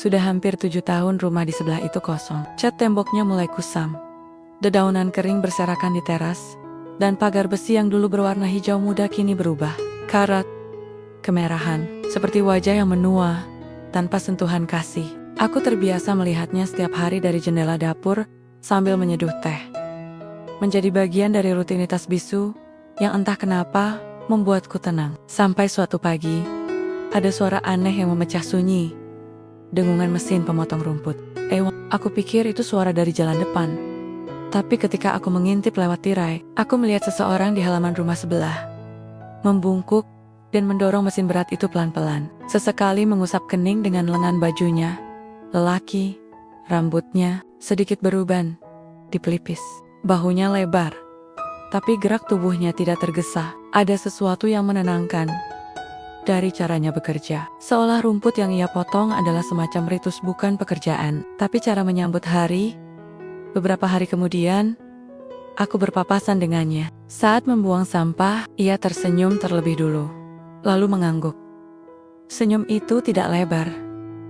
Sudah hampir 7 tahun rumah di sebelah itu kosong. Cat temboknya mulai kusam. Dedaunan kering berserakan di teras. Dan pagar besi yang dulu berwarna hijau muda kini berubah karat, kemerahan, seperti wajah yang menua tanpa sentuhan kasih. Aku terbiasa melihatnya setiap hari dari jendela dapur sambil menyeduh teh. Menjadi bagian dari rutinitas bisu yang entah kenapa membuatku tenang. Sampai suatu pagi, ada suara aneh yang memecah sunyi. Dengungan mesin pemotong rumput. Aku pikir itu suara dari jalan depan. Tapi ketika aku mengintip lewat tirai, aku melihat seseorang di halaman rumah sebelah. Membungkuk dan mendorong mesin berat itu pelan-pelan. Sesekali mengusap kening dengan lengan bajunya. Lelaki, rambutnya sedikit beruban, di pelipis. Bahunya lebar, tapi gerak tubuhnya tidak tergesa. Ada sesuatu yang menenangkan dari caranya bekerja. Seolah rumput yang ia potong adalah semacam ritus bukan pekerjaan, tapi cara menyambut hari. Beberapa hari kemudian, aku berpapasan dengannya. Saat membuang sampah, ia tersenyum terlebih dulu, lalu mengangguk. Senyum itu tidak lebar,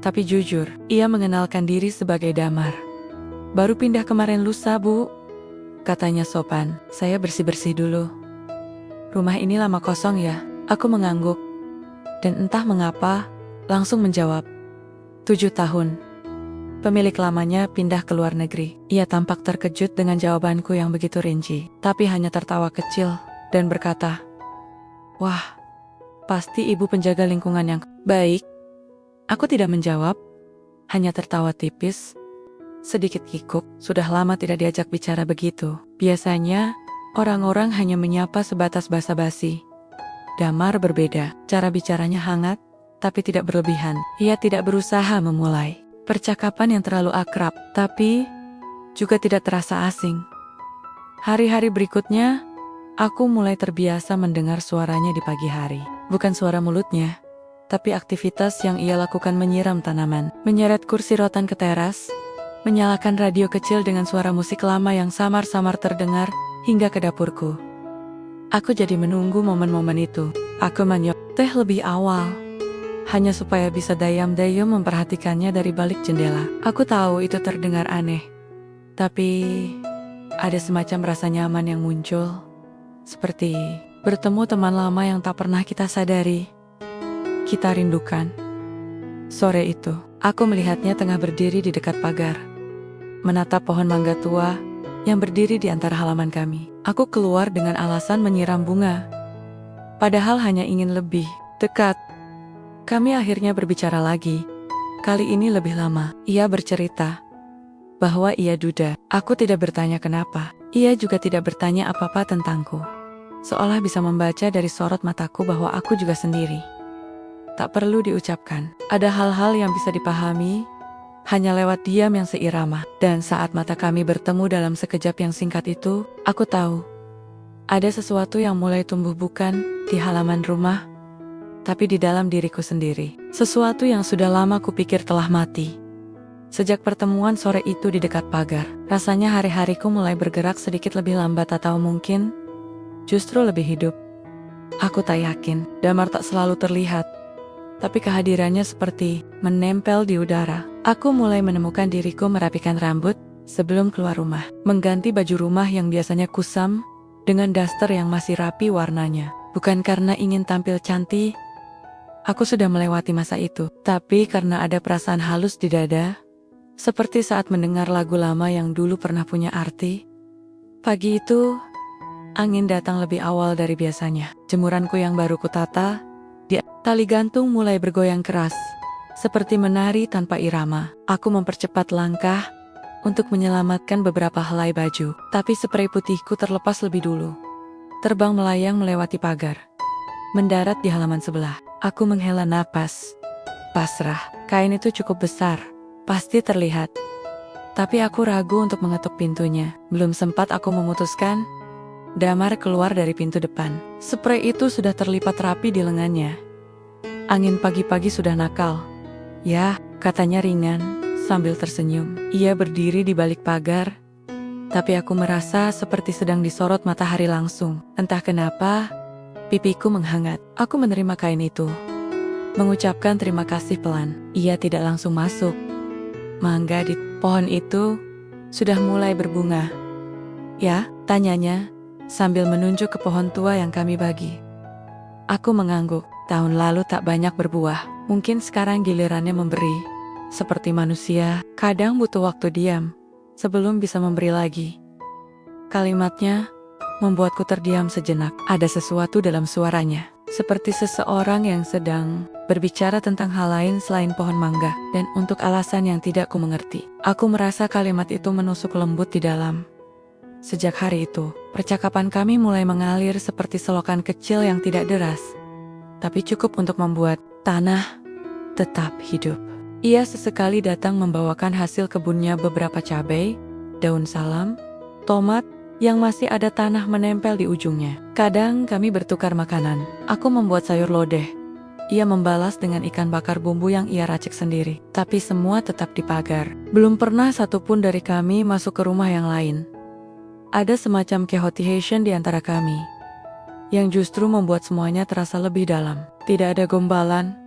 tapi jujur. Ia mengenalkan diri sebagai Damar. Baru pindah kemarin lusa, Bu, katanya sopan. Saya bersih-bersih dulu. Rumah ini lama kosong ya? Aku mengangguk, dan entah mengapa, langsung menjawab. 7 tahun. Pemilik lamanya pindah ke luar negeri. Ia tampak terkejut dengan jawabanku yang begitu rinci, tapi hanya tertawa kecil dan berkata, "Wah, pasti ibu penjaga lingkungan yang baik." Aku tidak menjawab, hanya tertawa tipis, sedikit kikuk. Sudah lama tidak diajak bicara begitu. Biasanya, orang-orang hanya menyapa sebatas basa-basi. Damar berbeda, cara bicaranya hangat, tapi tidak berlebihan. Ia tidak berusaha memulai percakapan yang terlalu akrab, tapi juga tidak terasa asing. Hari-hari berikutnya, aku mulai terbiasa mendengar suaranya di pagi hari. Bukan suara mulutnya, tapi aktivitas yang ia lakukan menyiram tanaman, menyeret kursi rotan ke teras, menyalakan radio kecil dengan suara musik lama yang samar-samar terdengar hingga ke dapurku. Aku jadi menunggu momen-momen itu. Aku menyop teh lebih awal, hanya supaya bisa dayam-dayam memperhatikannya dari balik jendela. Aku tahu itu terdengar aneh, tapi ada semacam rasa nyaman yang muncul, seperti bertemu teman lama yang tak pernah kita sadari kita rindukan. Sore itu, aku melihatnya tengah berdiri di dekat pagar, menatap pohon mangga tua yang berdiri di antara halaman kami. Aku keluar dengan alasan menyiram bunga, padahal hanya ingin lebih dekat. Kami akhirnya berbicara lagi. Kali ini lebih lama. Ia bercerita bahwa ia duda. Aku tidak bertanya kenapa. Ia juga tidak bertanya apa-apa tentangku. Seolah bisa membaca dari sorot mataku bahwa aku juga sendiri. Tak perlu diucapkan. Ada hal-hal yang bisa dipahami hanya lewat diam yang seirama. Dan saat mata kami bertemu dalam sekejap yang singkat itu, aku tahu ada sesuatu yang mulai tumbuh bukan di halaman rumah, tapi di dalam diriku sendiri. Sesuatu yang sudah lama kupikir telah mati. Sejak pertemuan sore itu di dekat pagar, rasanya hari-hariku mulai bergerak sedikit lebih lambat atau mungkin justru lebih hidup. Aku tak yakin, Damar tak selalu terlihat, tapi kehadirannya seperti menempel di udara. Aku mulai menemukan diriku merapikan rambut sebelum keluar rumah, mengganti baju rumah yang biasanya kusam dengan daster yang masih rapi warnanya. Bukan karena ingin tampil cantik, aku sudah melewati masa itu, tapi karena ada perasaan halus di dada, seperti saat mendengar lagu lama yang dulu pernah punya arti. Pagi itu, angin datang lebih awal dari biasanya. Jemuranku yang baru kutata, di tali gantung mulai bergoyang keras, seperti menari tanpa irama. Aku mempercepat langkah untuk menyelamatkan beberapa helai baju, tapi spray putihku terlepas lebih dulu. Terbang melayang melewati pagar, mendarat di halaman sebelah. Aku menghela napas, pasrah. Kain itu cukup besar, pasti terlihat. Tapi aku ragu untuk mengetuk pintunya. Belum sempat aku memutuskan, Damar keluar dari pintu depan. Spray itu sudah terlipat rapi di lengannya. Angin pagi-pagi sudah nakal. "Ya," katanya ringan, sambil tersenyum. Ia berdiri di balik pagar, tapi aku merasa seperti sedang disorot matahari langsung. Entah kenapa, pipiku menghangat. Aku menerima kain itu, mengucapkan terima kasih pelan. Ia tidak langsung masuk. Mangga di pohon itu sudah mulai berbunga. Ya, tanyanya, sambil menunjuk ke pohon tua yang kami bagi. Aku mengangguk, tahun lalu tak banyak berbuah, mungkin sekarang gilirannya memberi. Seperti manusia, kadang butuh waktu diam, sebelum bisa memberi lagi. Kalimatnya membuatku terdiam sejenak. Ada sesuatu dalam suaranya, seperti seseorang yang sedang berbicara tentang hal lain selain pohon mangga. Dan untuk alasan yang tidak ku mengerti, aku merasa kalimat itu menusuk lembut di dalam. Sejak hari itu, percakapan kami mulai mengalir seperti selokan kecil yang tidak deras, tapi cukup untuk membuat tanah tetap hidup. Ia sesekali datang membawakan hasil kebunnya, beberapa cabai, daun salam, tomat, yang masih ada tanah menempel di ujungnya. Kadang kami bertukar makanan. Aku membuat sayur lodeh. Ia membalas dengan ikan bakar bumbu yang ia racik sendiri. Tapi semua tetap di pagar. Belum pernah satupun dari kami masuk ke rumah yang lain. Ada semacam cohabitation di antara kami, yang justru membuat semuanya terasa lebih dalam. Tidak ada gombalan,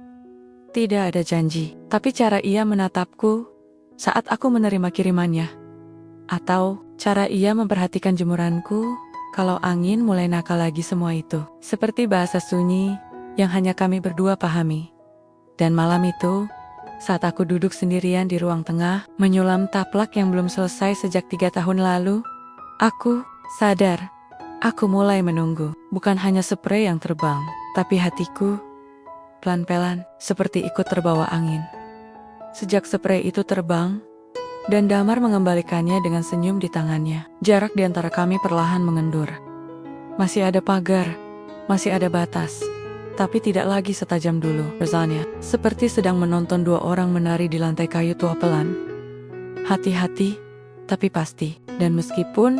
tidak ada janji, tapi cara ia menatapku saat aku menerima kirimannya, atau cara ia memperhatikan jemuranku kalau angin mulai nakal lagi, semua itu seperti bahasa sunyi yang hanya kami berdua pahami. Dan malam itu, saat aku duduk sendirian di ruang tengah, menyulam taplak yang belum selesai sejak 3 tahun lalu, aku sadar, aku mulai menunggu. Bukan hanya sprei yang terbang, tapi hatiku pelan-pelan seperti ikut terbawa angin. Sejak sprei itu terbang, dan Damar mengembalikannya dengan senyum di tangannya, jarak di antara kami perlahan mengendur. Masih ada pagar, masih ada batas, tapi tidak lagi setajam dulu. Rasanya seperti sedang menonton 2 orang menari di lantai kayu tua pelan. Hati-hati, tapi pasti. Dan meskipun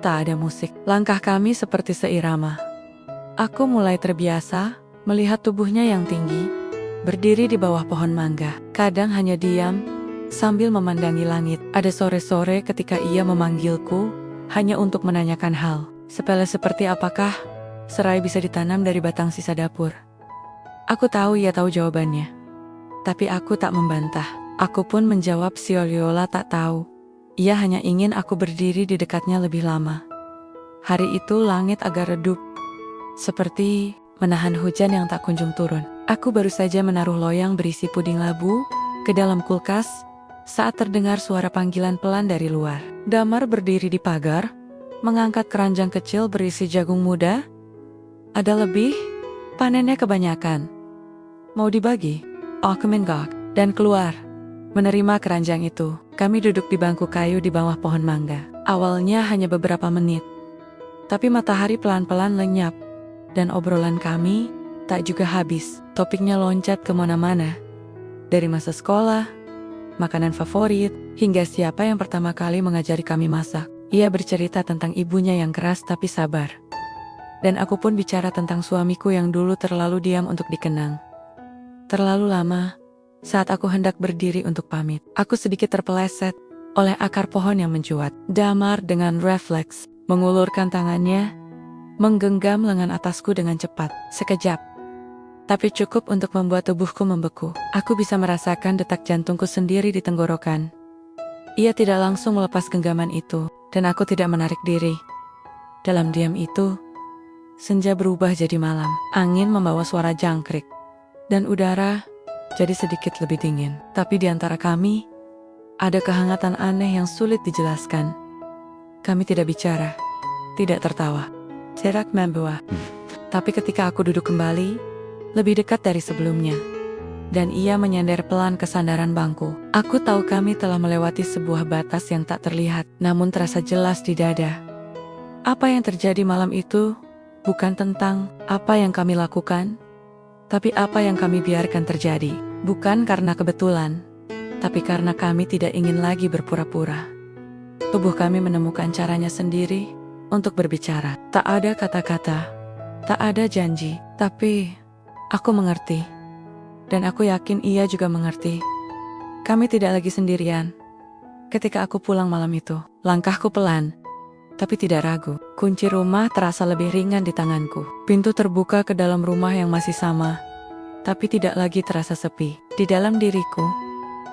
tak ada musik, langkah kami seperti seirama. Aku mulai terbiasa melihat tubuhnya yang tinggi, berdiri di bawah pohon mangga. Kadang hanya diam, sambil memandangi langit. Ada sore-sore ketika ia memanggilku, hanya untuk menanyakan hal sepele seperti apakah serai bisa ditanam dari batang sisa dapur. Aku tahu ia tahu jawabannya, tapi aku tak membantah. Aku pun menjawab seolah-olah tak tahu. Ia hanya ingin aku berdiri di dekatnya lebih lama. Hari itu langit agak redup, seperti menahan hujan yang tak kunjung turun. Aku baru saja menaruh loyang berisi puding labu ke dalam kulkas saat terdengar suara panggilan pelan dari luar. Damar berdiri di pagar, mengangkat keranjang kecil berisi jagung muda. Ada lebih, panennya kebanyakan. Mau dibagi? Aku menggok dan keluar. Menerima keranjang itu, kami duduk di bangku kayu di bawah pohon mangga. Awalnya hanya beberapa menit, tapi matahari pelan-pelan lenyap, dan obrolan kami tak juga habis. Topiknya loncat kemana-mana, dari masa sekolah, makanan favorit, hingga siapa yang pertama kali mengajari kami masak. Ia bercerita tentang ibunya yang keras tapi sabar. Dan aku pun bicara tentang suamiku yang dulu terlalu diam untuk dikenang. Terlalu lama. Saat aku hendak berdiri untuk pamit, aku sedikit terpeleset oleh akar pohon yang mencuat. Damar dengan refleks mengulurkan tangannya, menggenggam lengan atasku dengan cepat. Sekejap, tapi cukup untuk membuat tubuhku membeku. Aku bisa merasakan detak jantungku sendiri di tenggorokan. Ia tidak langsung melepas genggaman itu, dan aku tidak menarik diri. Dalam diam itu, senja berubah jadi malam. Angin membawa suara jangkrik, dan udara jadi sedikit lebih dingin. Tapi di antara kami, ada kehangatan aneh yang sulit dijelaskan. Kami tidak bicara, tidak tertawa, jarak membawa. Tapi ketika aku duduk kembali, lebih dekat dari sebelumnya, dan ia menyender pelan ke sandaran bangku, aku tahu kami telah melewati sebuah batas yang tak terlihat, namun terasa jelas di dada. Apa yang terjadi malam itu bukan tentang apa yang kami lakukan, tapi apa yang kami biarkan terjadi. Bukan karena kebetulan, tapi karena kami tidak ingin lagi berpura-pura. Tubuh kami menemukan caranya sendiri untuk berbicara. Tak ada kata-kata, tak ada janji, tapi aku mengerti. Dan aku yakin ia juga mengerti. Kami tidak lagi sendirian. Ketika aku pulang malam itu, langkahku pelan, tapi tidak ragu. Kunci rumah terasa lebih ringan di tanganku. Pintu terbuka ke dalam rumah yang masih sama. tapi tidak lagi terasa sepi. Di dalam diriku,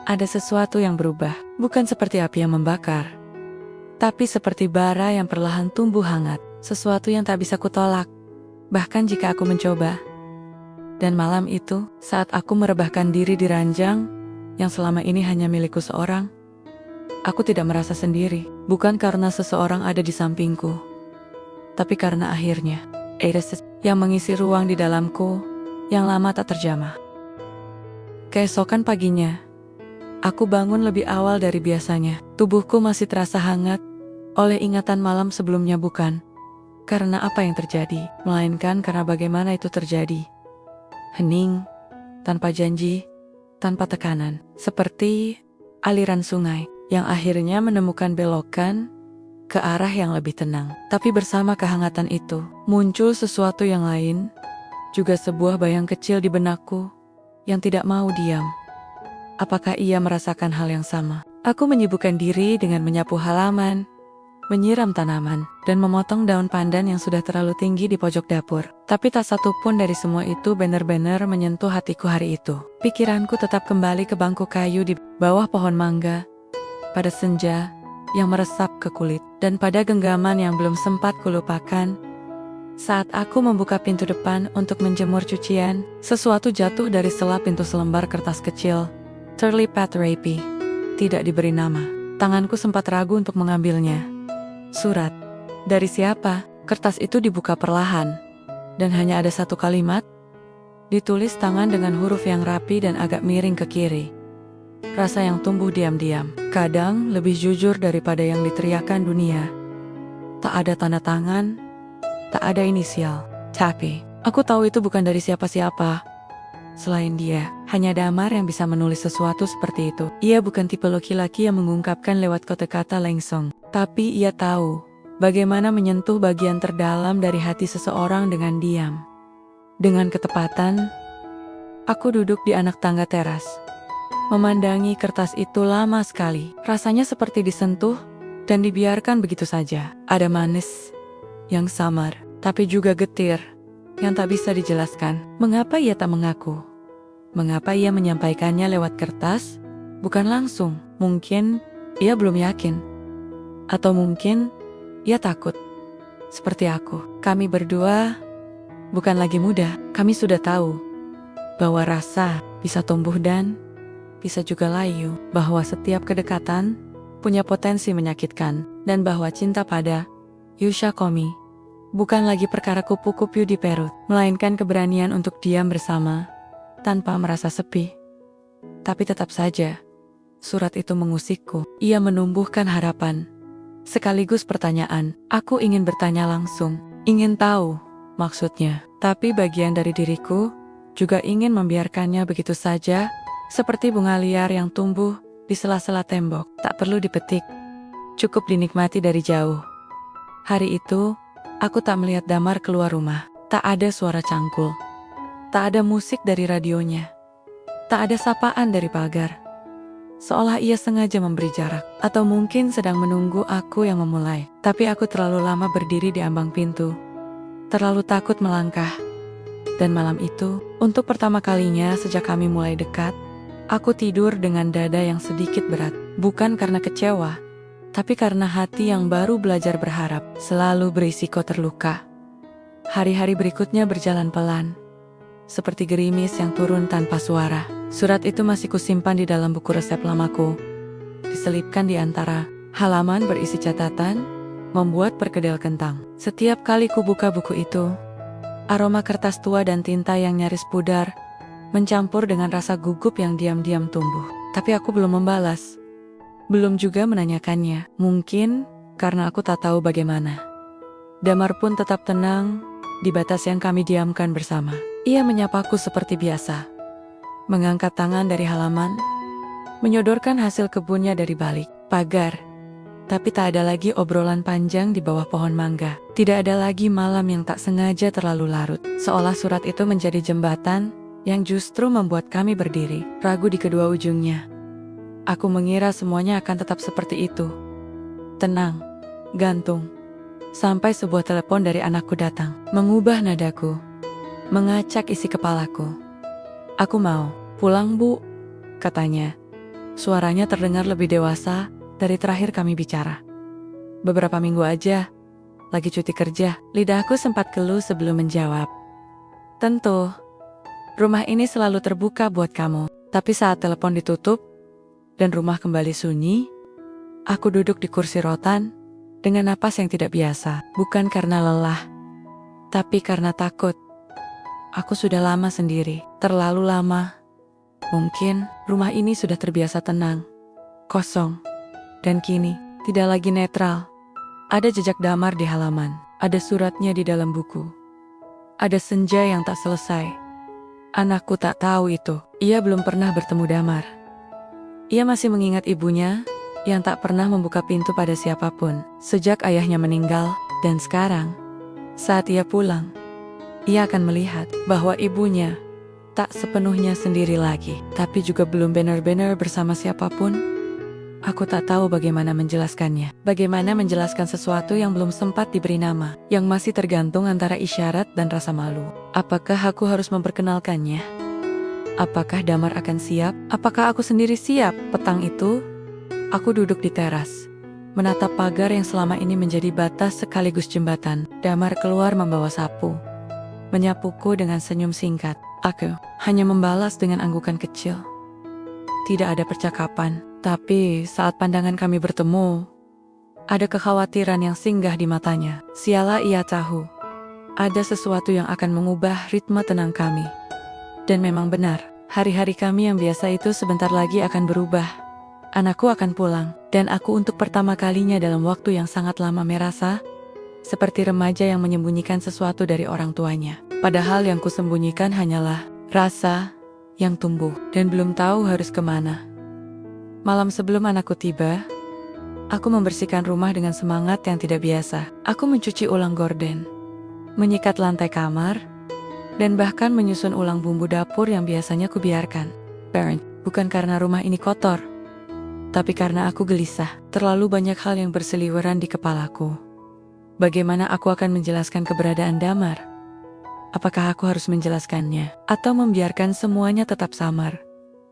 ada sesuatu yang berubah, bukan seperti api yang membakar, tapi seperti bara yang perlahan tumbuh hangat, sesuatu yang tak bisa kutolak, bahkan jika aku mencoba. Dan malam itu, saat aku merebahkan diri di ranjang, yang selama ini hanya milikku seorang, aku tidak merasa sendiri, bukan karena seseorang ada di sampingku, tapi karena akhirnya, ada yang mengisi ruang di dalamku, yang lama tak terjamah. Keesokan paginya, aku bangun lebih awal dari biasanya. Tubuhku masih terasa hangat oleh ingatan malam sebelumnya, bukan karena apa yang terjadi, melainkan karena bagaimana itu terjadi. Hening, tanpa janji, tanpa tekanan, seperti aliran sungai yang akhirnya menemukan belokan ke arah yang lebih tenang. Tapi bersama kehangatan itu, muncul sesuatu yang lain, juga sebuah bayang kecil di benakku yang tidak mau diam. Apakah ia merasakan hal yang sama? Aku menyibukkan diri dengan menyapu halaman, menyiram tanaman, dan memotong daun pandan yang sudah terlalu tinggi di pojok dapur. Tapi tak satu pun dari semua itu benar-benar menyentuh hatiku hari itu. Pikiranku tetap kembali ke bangku kayu di bawah pohon mangga, pada senja yang meresap ke kulit, dan pada genggaman yang belum sempat kulupakan. Saat aku membuka pintu depan untuk menjemur cucian, sesuatu jatuh dari sela pintu selembar kertas kecil. Turley Path Rapey. Tidak diberi nama. Tanganku sempat ragu untuk mengambilnya. Surat. Dari siapa? Kertas itu dibuka perlahan, dan hanya ada satu kalimat, ditulis tangan dengan huruf yang rapi dan agak miring ke kiri. Rasa yang tumbuh diam-diam, kadang lebih jujur daripada yang diteriakan dunia. Tak ada tanda tangan, tak ada inisial, tapi aku tahu itu bukan dari siapa-siapa. Selain dia, hanya Damar yang bisa menulis sesuatu seperti itu. Ia bukan tipe laki-laki yang mengungkapkan lewat kata-kata langsung, tapi ia tahu bagaimana menyentuh bagian terdalam dari hati seseorang dengan diam. Dengan ketepatan, aku duduk di anak tangga teras, memandangi kertas itu lama sekali. Rasanya seperti disentuh dan dibiarkan begitu saja. Ada manis yang samar, tapi juga getir, yang tak bisa dijelaskan. Mengapa ia tak mengaku? Mengapa ia menyampaikannya lewat kertas, bukan langsung? Mungkin ia belum yakin. Atau mungkin ia takut. Seperti aku, kami berdua bukan lagi muda. Kami sudah tahu bahwa rasa bisa tumbuh dan bisa juga layu, bahwa setiap kedekatan punya potensi menyakitkan, dan bahwa cinta pada Yusha Komi bukan lagi perkara kupu-kupu di perut, melainkan keberanian untuk diam bersama tanpa merasa sepi. Tapi tetap saja, surat itu mengusikku. Ia menumbuhkan harapan, sekaligus pertanyaan. Aku ingin bertanya langsung, ingin tahu maksudnya. Tapi bagian dari diriku juga ingin membiarkannya begitu saja, seperti bunga liar yang tumbuh di sela-sela tembok. Tak perlu dipetik, cukup dinikmati dari jauh. Hari itu, aku tak melihat Damar keluar rumah. Tak ada suara cangkul, tak ada musik dari radionya, tak ada sapaan dari pagar. Seolah ia sengaja memberi jarak, atau mungkin sedang menunggu aku yang memulai. Tapi aku terlalu lama berdiri di ambang pintu, terlalu takut melangkah. Dan malam itu, untuk pertama kalinya sejak kami mulai dekat, aku tidur dengan dada yang sedikit berat. Bukan karena kecewa, tapi karena hati yang baru belajar berharap selalu berisiko terluka. Hari-hari berikutnya berjalan pelan, seperti gerimis yang turun tanpa suara. Surat itu masih kusimpan di dalam buku resep lamaku, diselipkan di antara halaman berisi catatan membuat perkedel kentang. Setiap kali kubuka buku itu, aroma kertas tua dan tinta yang nyaris pudar mencampur dengan rasa gugup yang diam-diam tumbuh. Tapi aku belum membalas, belum juga menanyakannya. Mungkin karena aku tak tahu bagaimana. Damar pun tetap tenang di batas yang kami diamkan bersama. Ia menyapaku seperti biasa, mengangkat tangan dari halaman, menyodorkan hasil kebunnya dari balik pagar. Tapi tak ada lagi obrolan panjang di bawah pohon mangga. Tidak ada lagi malam yang tak sengaja terlalu larut. Seolah surat itu menjadi jembatan yang justru membuat kami berdiri, ragu di kedua ujungnya. Aku mengira semuanya akan tetap seperti itu, tenang, gantung, sampai sebuah telepon dari anakku datang, mengubah nadaku, mengacak isi kepalaku. Aku mau pulang, Bu, katanya. Suaranya terdengar lebih dewasa dari terakhir kami bicara. Beberapa minggu aja, lagi cuti kerja. Lidahku sempat keluh sebelum menjawab. Tentu, rumah ini selalu terbuka buat kamu. Tapi saat telepon ditutup dan rumah kembali sunyi, aku duduk di kursi rotan dengan napas yang tidak biasa. Bukan karena lelah, tapi karena takut. Aku sudah lama sendiri, terlalu lama. Mungkin rumah ini sudah terbiasa tenang, kosong, dan kini tidak lagi netral. Ada jejak Damar di halaman, ada suratnya di dalam buku. Ada senja yang tak selesai. Anakku tak tahu itu. Ia belum pernah bertemu Damar. Ia masih mengingat ibunya yang tak pernah membuka pintu pada siapapun sejak ayahnya meninggal, dan sekarang, saat ia pulang, ia akan melihat bahwa ibunya tak sepenuhnya sendiri lagi, tapi juga belum benar-benar bersama siapapun. Aku tak tahu bagaimana menjelaskannya. Bagaimana menjelaskan sesuatu yang belum sempat diberi nama, yang masih tergantung antara isyarat dan rasa malu. Apakah aku harus memperkenalkannya? Apakah Damar akan siap? Apakah aku sendiri siap? Petang itu, aku duduk di teras, menatap pagar yang selama ini menjadi batas sekaligus jembatan. Damar keluar membawa sapu, menyapuku dengan senyum singkat. Aku hanya membalas dengan anggukan kecil. Tidak ada percakapan, tapi saat pandangan kami bertemu, ada kekhawatiran yang singgah di matanya. Sialah ia tahu, ada sesuatu yang akan mengubah ritme tenang kami. Dan memang benar, hari-hari kami yang biasa itu sebentar lagi akan berubah. Anakku akan pulang, dan aku untuk pertama kalinya dalam waktu yang sangat lama merasa seperti remaja yang menyembunyikan sesuatu dari orang tuanya. Padahal yang kusembunyikan hanyalah rasa yang tumbuh dan belum tahu harus kemana. Malam sebelum anakku tiba, aku membersihkan rumah dengan semangat yang tidak biasa. Aku mencuci ulang gorden, menyikat lantai kamar, dan bahkan menyusun ulang bumbu dapur yang biasanya kubiarkan. Parent, bukan karena rumah ini kotor, tapi karena aku gelisah. Terlalu banyak hal yang berseliweran di kepalaku. Bagaimana aku akan menjelaskan keberadaan Damar? Apakah aku harus menjelaskannya, atau membiarkan semuanya tetap samar,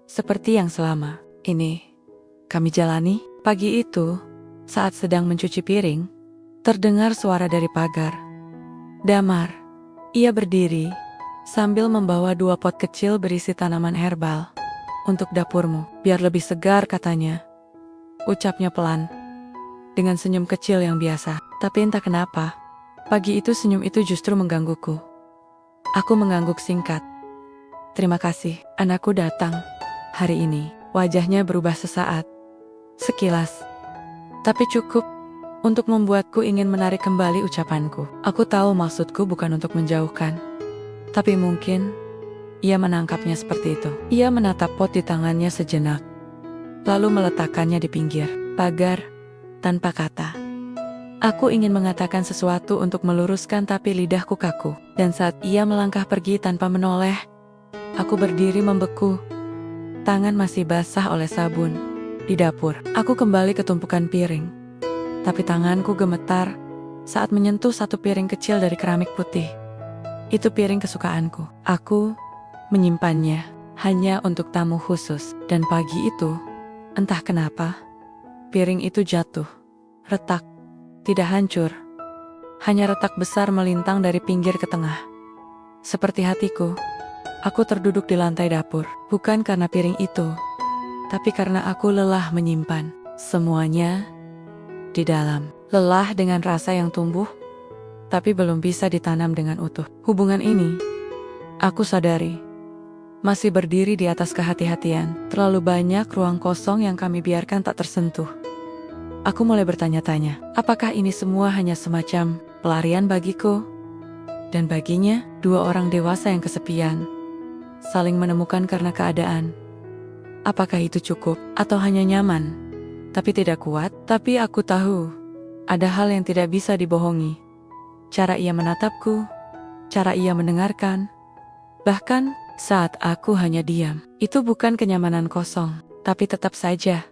seperti yang selama ini kami jalani? Pagi itu, saat sedang mencuci piring, terdengar suara dari pagar. Damar, ia berdiri, sambil membawa 2 pot kecil berisi tanaman herbal. Untuk dapurmu, biar lebih segar katanya. Ucapnya pelan, dengan senyum kecil yang biasa. Tapi entah kenapa, pagi itu senyum itu justru menggangguku. Aku mengangguk singkat. Terima kasih, anakku datang. Hari ini, wajahnya berubah sesaat. Sekilas. Tapi cukup untuk membuatku ingin menarik kembali ucapanku. Aku tahu maksudku bukan untuk menjauhkan. Tapi mungkin ia menangkapnya seperti itu. Ia menatap pot di tangannya sejenak, lalu meletakkannya di pinggir pagar tanpa kata. Aku ingin mengatakan sesuatu untuk meluruskan, tapi lidahku kaku. Dan saat ia melangkah pergi tanpa menoleh, aku berdiri membeku. Tangan masih basah oleh sabun. Di dapur, aku kembali ke tumpukan piring. Tapi tanganku gemetar saat menyentuh satu piring kecil dari keramik putih. Itu piring kesukaanku. Aku menyimpannya hanya untuk tamu khusus. Dan pagi itu, entah kenapa, piring itu jatuh. Retak, tidak hancur. Hanya retak besar melintang dari pinggir ke tengah. Seperti hatiku, aku terduduk di lantai dapur. Bukan karena piring itu, tapi karena aku lelah menyimpan semuanya di dalam. Lelah dengan rasa yang tumbuh, tapi belum bisa ditanam dengan utuh. Hubungan ini, aku sadari, masih berdiri di atas kehati-hatian. Terlalu banyak ruang kosong yang kami biarkan tak tersentuh. Aku mulai bertanya-tanya, apakah ini semua hanya semacam pelarian bagiku? Dan baginya, 2 orang dewasa yang kesepian, saling menemukan karena keadaan. Apakah itu cukup, atau hanya nyaman, tapi tidak kuat? Tapi aku tahu, ada hal yang tidak bisa dibohongi. Cara ia menatapku, cara ia mendengarkan, bahkan saat aku hanya diam. Itu bukan kenyamanan kosong, tapi tetap saja,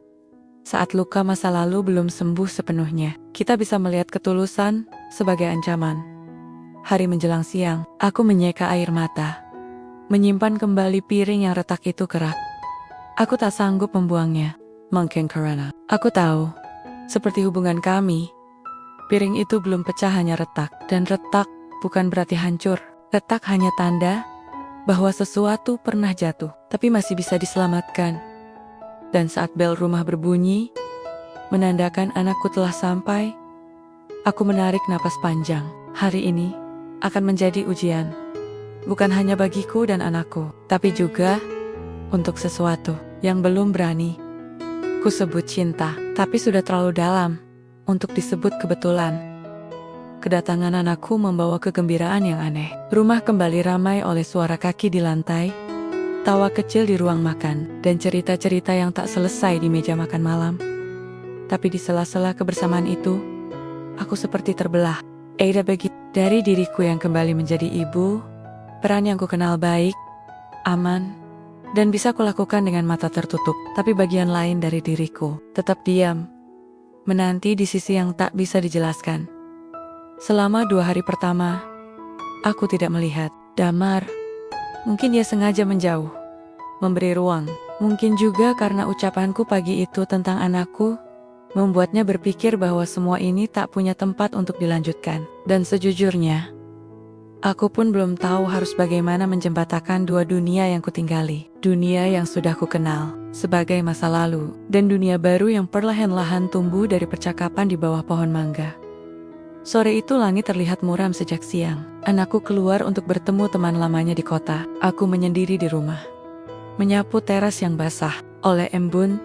saat luka masa lalu belum sembuh sepenuhnya, kita bisa melihat ketulusan sebagai ancaman. Hari menjelang siang, aku menyeka air mata. menyimpan kembali piring yang retak itu ke rak. Aku tak sanggup membuangnya, mungkin karena aku tahu, seperti hubungan kami, piring itu belum pecah, hanya retak. Dan retak bukan berarti hancur. Retak hanya tanda bahwa sesuatu pernah jatuh, tapi masih bisa diselamatkan. Dan saat bel rumah berbunyi, menandakan anakku telah sampai, aku menarik napas panjang. Hari ini akan menjadi ujian, bukan hanya bagiku dan anakku, tapi juga untuk sesuatu yang belum berani ku sebut cinta, tapi sudah terlalu dalam untuk disebut kebetulan. Kedatangan anakku membawa kegembiraan yang aneh. Rumah kembali ramai oleh suara kaki di lantai, tawa kecil di ruang makan, dan cerita-cerita yang tak selesai di meja makan malam. Tapi di sela-sela kebersamaan itu, aku seperti terbelah. Ada dari diriku yang kembali menjadi ibu, peran yang ku kenal baik, aman, dan bisa kulakukan dengan mata tertutup. Tapi bagian lain dari diriku tetap diam, menanti di sisi yang tak bisa dijelaskan. Selama 2 hari pertama, aku tidak melihat Damar. Mungkin dia sengaja menjauh, memberi ruang. Mungkin juga karena ucapanku pagi itu tentang anakku membuatnya berpikir bahwa semua ini tak punya tempat untuk dilanjutkan. Dan sejujurnya, aku pun belum tahu harus bagaimana menjembatkan dua dunia yang kutinggali. Dunia yang sudah kukenal sebagai masa lalu, dan dunia baru yang perlahan-lahan tumbuh dari percakapan di bawah pohon mangga. Sore itu langit terlihat muram sejak siang. Anakku keluar untuk bertemu teman lamanya di kota. Aku menyendiri di rumah, menyapu teras yang basah oleh embun,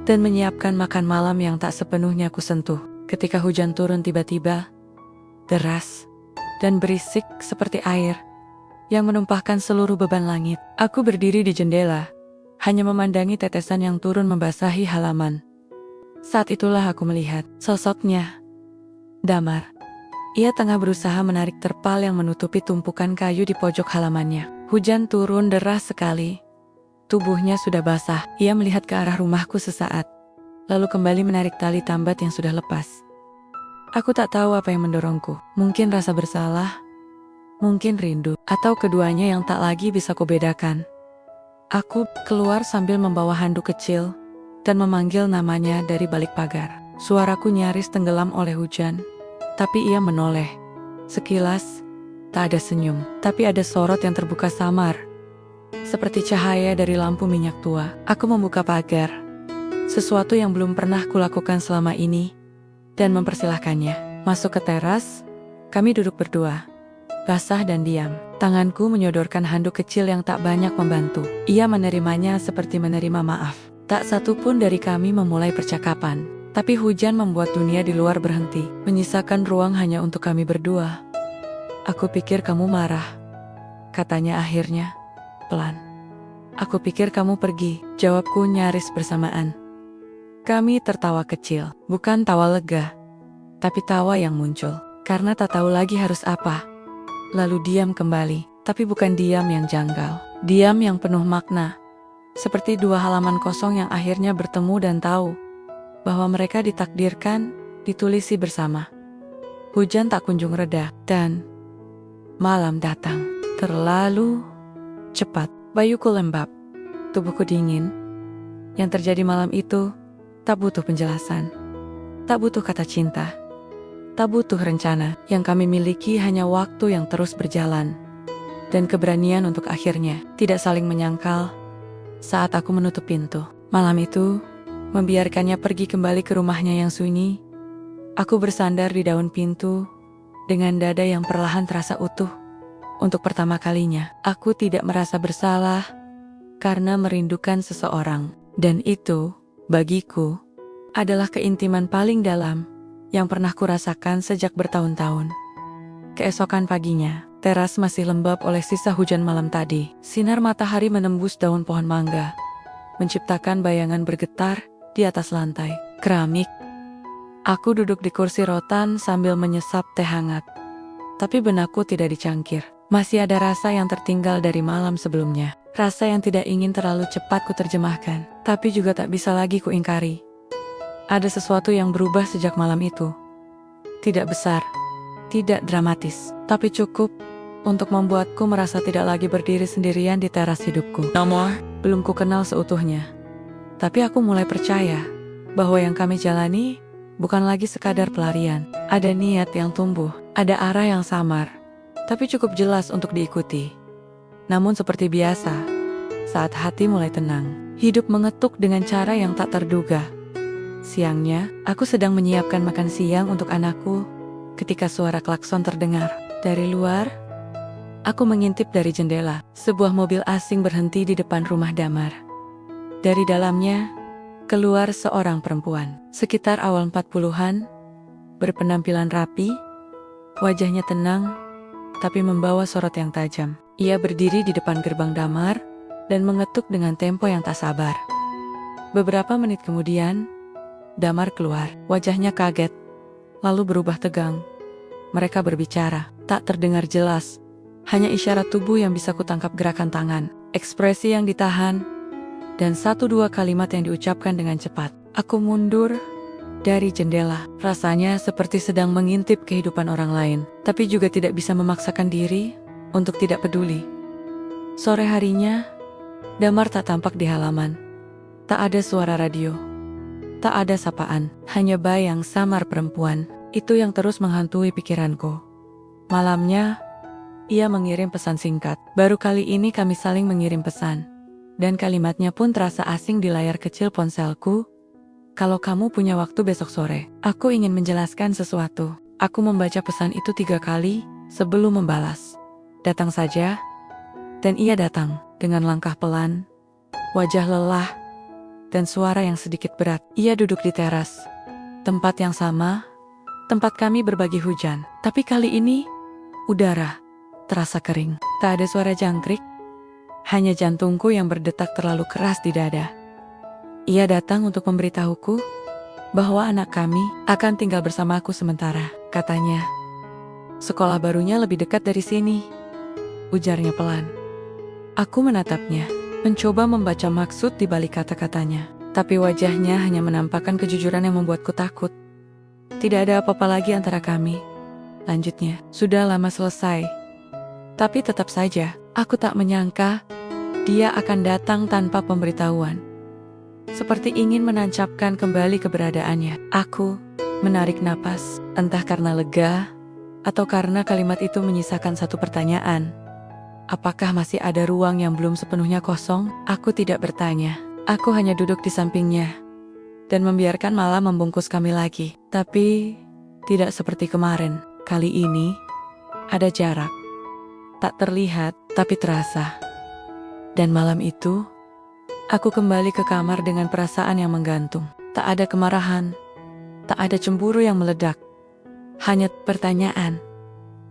dan menyiapkan makan malam yang tak sepenuhnya kusentuh. Ketika hujan turun tiba-tiba, deras dan berisik seperti air yang menumpahkan seluruh beban langit. Aku berdiri di jendela, hanya memandangi tetesan yang turun membasahi halaman. Saat itulah aku melihat sosoknya, Damar. Ia tengah berusaha menarik terpal yang menutupi tumpukan kayu di pojok halamannya. Hujan turun deras sekali. Tubuhnya sudah basah. Ia melihat ke arah rumahku sesaat, lalu kembali menarik tali tambat yang sudah lepas. Aku tak tahu apa yang mendorongku. Mungkin rasa bersalah, mungkin rindu, atau keduanya yang tak lagi bisa kubedakan. Aku keluar sambil membawa handuk kecil dan memanggil namanya dari balik pagar. Suaraku nyaris tenggelam oleh hujan, tapi ia menoleh. Sekilas, tak ada senyum, tapi ada sorot yang terbuka samar, seperti cahaya dari lampu minyak tua. Aku membuka pagar, sesuatu yang belum pernah kulakukan selama ini, dan mempersilahkannya masuk ke teras. Kami duduk berdua, basah dan diam. Tanganku menyodorkan handuk kecil yang tak banyak membantu. Ia menerimanya seperti menerima maaf. Tak satu pun dari kami memulai percakapan, tapi hujan membuat dunia di luar berhenti, menyisakan ruang hanya untuk kami berdua. Aku pikir kamu marah, katanya akhirnya, pelan. Aku pikir kamu pergi, jawabku nyaris bersamaan. Kami tertawa kecil, bukan tawa lega, tapi tawa yang muncul karena tak tahu lagi harus apa. Lalu diam kembali, tapi bukan diam yang janggal, diam yang penuh makna, seperti dua halaman kosong yang akhirnya bertemu dan tahu bahwa mereka ditakdirkan ditulisi bersama. Hujan tak kunjung reda, dan malam datang terlalu cepat. Bayuku lembab, tubuhku dingin. Yang terjadi malam itu tak butuh penjelasan, tak butuh kata cinta, tak butuh rencana. Yang kami miliki hanya waktu yang terus berjalan, dan keberanian untuk akhirnya tidak saling menyangkal. Saat aku menutup pintu malam itu, membiarkannya pergi kembali ke rumahnya yang sunyi, aku bersandar di daun pintu dengan dada yang perlahan terasa utuh. Untuk pertama kalinya, aku tidak merasa bersalah karena merindukan seseorang. Dan itu, bagiku, adalah keintiman paling dalam yang pernah kurasakan sejak bertahun-tahun. Keesokan paginya, teras masih lembab oleh sisa hujan malam tadi. Sinar matahari menembus daun pohon mangga, menciptakan bayangan bergetar di atas lantai keramik. Aku duduk di kursi rotan sambil menyesap teh hangat. Tapi benakku tidak dicangkir. Masih ada rasa yang tertinggal dari malam sebelumnya. Rasa yang tidak ingin terlalu cepat kuterjemahkan, tapi juga tak bisa lagi kuingkari. Ada sesuatu yang berubah sejak malam itu. Tidak besar, tidak dramatis, tapi cukup untuk membuatku merasa tidak lagi berdiri sendirian di teras hidupku. Belum ku kenal seutuhnya. Tapi aku mulai percaya bahwa yang kami jalani bukan lagi sekadar pelarian. Ada niat yang tumbuh, ada arah yang samar, tapi cukup jelas untuk diikuti. Namun seperti biasa, saat hati mulai tenang, hidup mengetuk dengan cara yang tak terduga. Siangnya, aku sedang menyiapkan makan siang untuk anakku ketika suara klakson terdengar. Dari luar, aku mengintip dari jendela. Sebuah mobil asing berhenti di depan rumah Damar. Dari dalamnya, keluar seorang perempuan, sekitar awal 40-an, berpenampilan rapi, wajahnya tenang, tapi membawa sorot yang tajam. Ia berdiri di depan gerbang Damar dan mengetuk dengan tempo yang tak sabar. Beberapa menit kemudian, Damar keluar. Wajahnya kaget, lalu berubah tegang. Mereka berbicara, tak terdengar jelas. Hanya isyarat tubuh yang bisa kutangkap, gerakan tangan, ekspresi yang ditahan, dan 1-2 kalimat yang diucapkan dengan cepat. Aku mundur dari jendela. Rasanya seperti sedang mengintip kehidupan orang lain, tapi juga tidak bisa memaksakan diri untuk tidak peduli. Sore harinya, Damar tak tampak di halaman. Tak ada suara radio. Tak ada sapaan, hanya bayang samar perempuan. Itu yang terus menghantui pikiranku. Malamnya, ia mengirim pesan singkat. Baru kali ini kami saling mengirim pesan. Dan kalimatnya pun terasa asing di layar kecil ponselku. Kalau kamu punya waktu besok sore, aku ingin menjelaskan sesuatu. Aku membaca pesan itu 3 kali sebelum membalas. Datang saja. Dan ia datang dengan langkah pelan, wajah lelah, dan suara yang sedikit berat. Ia duduk di teras, tempat yang sama, tempat kami berbagi hujan. Tapi kali ini, udara terasa kering. Tak ada suara jangkrik, hanya jantungku yang berdetak terlalu keras di dada. Ia datang untuk memberitahuku bahwa anak kami akan tinggal bersamaku sementara. Katanya, sekolah barunya lebih dekat dari sini, ujarnya pelan. Aku menatapnya, mencoba membaca maksud di balik kata-katanya. Tapi wajahnya hanya menampakkan kejujuran yang membuatku takut. Tidak ada apa-apa lagi antara kami. Lanjutnya, sudah lama selesai. Tapi tetap saja, aku tak menyangka dia akan datang tanpa pemberitahuan. Seperti ingin menancapkan kembali keberadaannya. Aku menarik napas, entah karena lega atau karena kalimat itu menyisakan satu pertanyaan. Apakah masih ada ruang yang belum sepenuhnya kosong? Aku tidak bertanya. Aku hanya duduk di sampingnya dan membiarkan malam membungkus kami lagi. Tapi tidak seperti kemarin. Kali ini ada jarak. Tak terlihat, tapi terasa. Dan malam itu, aku kembali ke kamar dengan perasaan yang menggantung. Tak ada kemarahan, tak ada cemburu yang meledak. Hanya pertanyaan.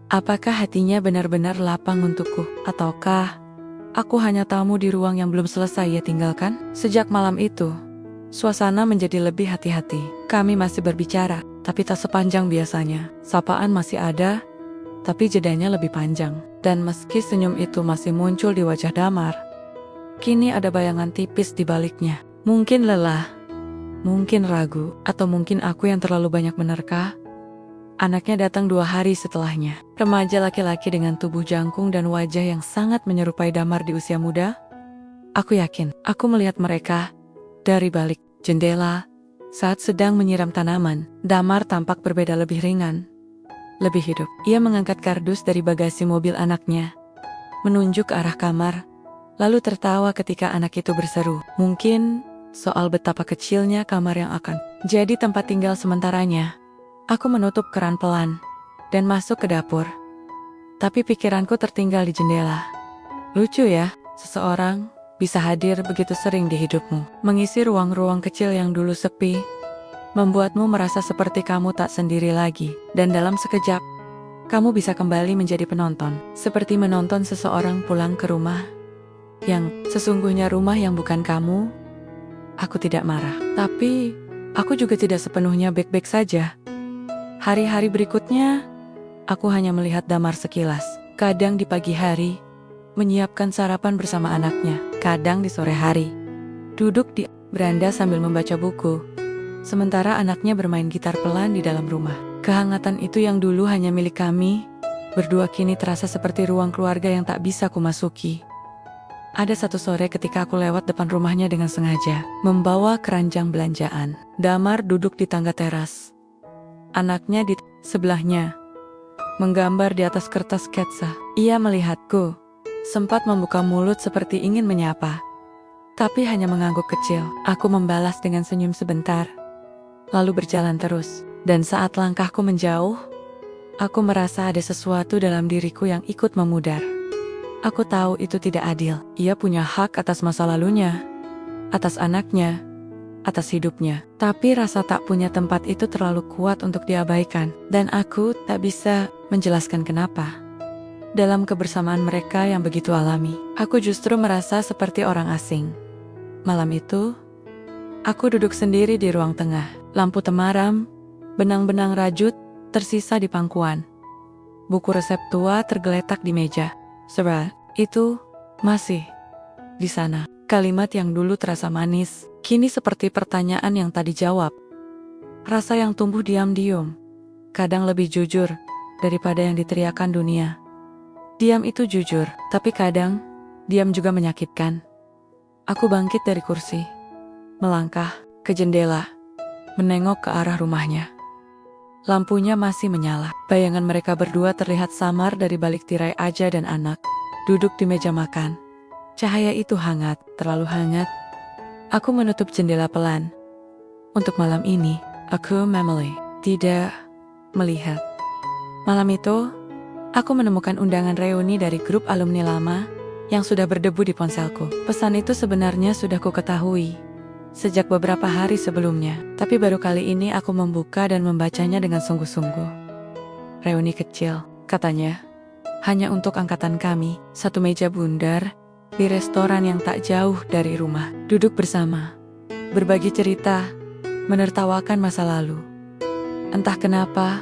Apakah hatinya benar-benar lapang untukku? Ataukah aku hanya tamu di ruang yang belum selesai ia tinggalkan? Sejak malam itu, suasana menjadi lebih hati-hati. Kami masih berbicara, tapi tak sepanjang biasanya. Sapaan masih ada, tapi jedanya lebih panjang. Dan meski senyum itu masih muncul di wajah Damar, kini ada bayangan tipis di baliknya. Mungkin lelah, mungkin ragu, atau mungkin aku yang terlalu banyak menerka. Anaknya datang 2 hari setelahnya. Remaja laki-laki dengan tubuh jangkung dan wajah yang sangat menyerupai Damar di usia muda. Aku yakin, aku melihat mereka dari balik jendela saat sedang menyiram tanaman. Damar tampak berbeda, lebih ringan, lebih hidup. Ia mengangkat kardus dari bagasi mobil anaknya, menunjuk ke arah kamar, lalu tertawa ketika anak itu berseru. Mungkin soal betapa kecilnya kamar yang akan jadi tempat tinggal sementaranya. Aku menutup keran pelan dan masuk ke dapur. Tapi pikiranku tertinggal di jendela. Lucu ya, seseorang bisa hadir begitu sering di hidupmu, mengisi ruang-ruang kecil yang dulu sepi, membuatmu merasa seperti kamu tak sendiri lagi. Dan dalam sekejap, kamu bisa kembali menjadi penonton. Seperti menonton seseorang pulang ke rumah yang sesungguhnya rumah yang bukan kamu. Aku tidak marah, tapi aku juga tidak sepenuhnya baik-baik saja. Hari-hari berikutnya, aku hanya melihat Damar sekilas. Kadang di pagi hari, menyiapkan sarapan bersama anaknya. Kadang di sore hari, duduk di beranda sambil membaca buku. Sementara anaknya bermain gitar pelan di dalam rumah. Kehangatan itu yang dulu hanya milik kami, berdua kini terasa seperti ruang keluarga yang tak bisa kumasuki. Ada satu sore ketika aku lewat depan rumahnya dengan sengaja, membawa keranjang belanjaan. Damar duduk di tangga teras. Anaknya di sebelahnya, menggambar di atas kertas sketsa. Ia melihatku, sempat membuka mulut seperti ingin menyapa, tapi hanya mengangguk kecil. Aku membalas dengan senyum sebentar, lalu berjalan terus. Dan saat langkahku menjauh, aku merasa ada sesuatu dalam diriku yang ikut memudar. Aku tahu itu tidak adil. Ia punya hak atas masa lalunya, atas anaknya, atas hidupnya. Tapi rasa tak punya tempat itu terlalu kuat untuk diabaikan. Dan aku tak bisa menjelaskan kenapa. Dalam kebersamaan mereka yang begitu alami, aku justru merasa seperti orang asing. Malam itu, aku duduk sendiri di ruang tengah. Lampu temaram, benang-benang rajut tersisa di pangkuan. Buku resep tua tergeletak di meja. Surat itu masih di sana. Kalimat yang dulu terasa manis, kini seperti pertanyaan yang tak dijawab. Rasa yang tumbuh diam-diam, kadang lebih jujur daripada yang diteriakan dunia. Diam itu jujur, tapi kadang diam juga menyakitkan. Aku bangkit dari kursi, melangkah ke jendela, menengok ke arah rumahnya. Lampunya masih menyala. Bayangan mereka berdua terlihat samar dari balik tirai Aja dan anak, duduk di meja makan. Cahaya itu hangat, terlalu hangat. Aku menutup jendela pelan. Untuk malam ini, aku memilih tidak melihat. Malam itu, aku menemukan undangan reuni dari grup alumni lama yang sudah berdebu di ponselku. Pesan itu sebenarnya sudah kuketahui sejak beberapa hari sebelumnya, tapi baru kali ini aku membuka dan membacanya dengan sungguh-sungguh. Reuni kecil, katanya, hanya untuk angkatan kami, satu meja bundar di restoran yang tak jauh dari rumah. Duduk bersama, berbagi cerita, menertawakan masa lalu. Entah kenapa,